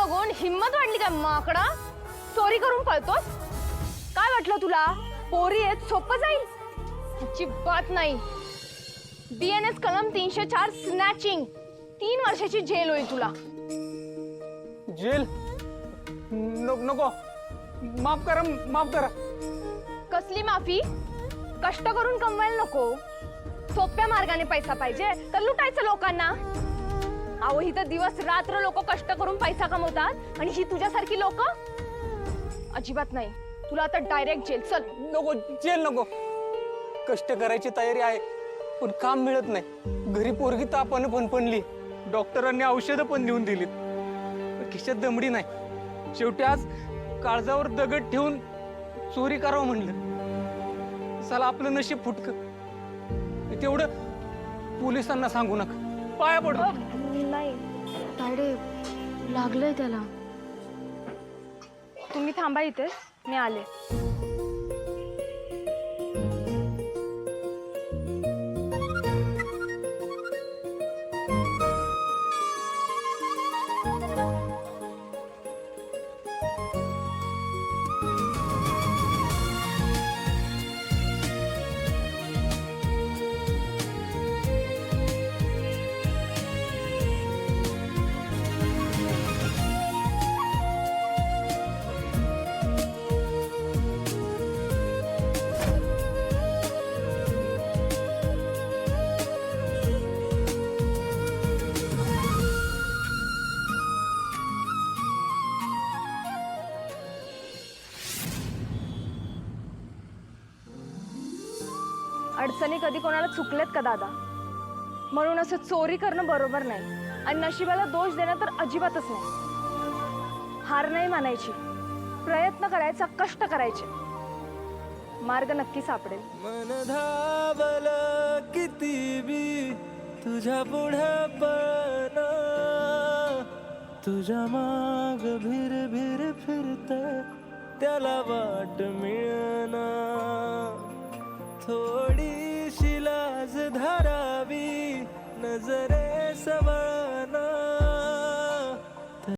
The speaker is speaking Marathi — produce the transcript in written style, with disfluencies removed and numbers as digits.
बघून हिम्मत वाटली का माकडा? चोरी करून पळतोस? काय वाटलं तुला पोरी आहेत सोपं जाईल? अजिबात नाही. BNS कलम 304 स्नॅचिंग 3 वर्षाची जेल होईल तुला. जेल नको, माफ करा माफ करा. कसली माफी? कष्ट करून कमवायला नको. सोप्या मार्गाने पैसा पाहिजे तर लुटायचं लोकांना. अहो ही तर दिवस रात्र लोक कष्ट करून पैसा कमवतात आणि ही तुझ्यासारखी लोक अजिबात नाही. तुला आता डायरेक्ट जेल. चल. नको जेल नको. कष्ट करायची तयारी आहे पण काम मिळत नाही. घरी पोरगी तापाने फणफणली. डॉक्टरांनी औषधं पण लिहून दिलीत. खिशात दमडी नाही. शेवटी आज काळजावर दगड ठेवून चोरी करावं म्हणलं. साला आपलं नशीब फुटकं. तेवढं पोलिसांना सांगू नका. पाया पडतो. नाही तायडे लागलंय त्याला. तुम्ही थांबा इथे, मी आले. अडचणी कधी कोणाला चुकलेत का दादा? म्हणून असं चोरी करणं बरोबर नाही आणि नशिबाला दोष देणं तर अजिबातच नाही. हार नाही मानायची, प्रयत्न करायचा, कष्ट करायचे. मार्ग नक्की सापडेल. मन धावल किती बी तुझ्या पुढे पळना, तुझ्या माग भिर भिर फिरते त्याला वाट मिळना. थोडीशी लाज धरावी नजरे सबळ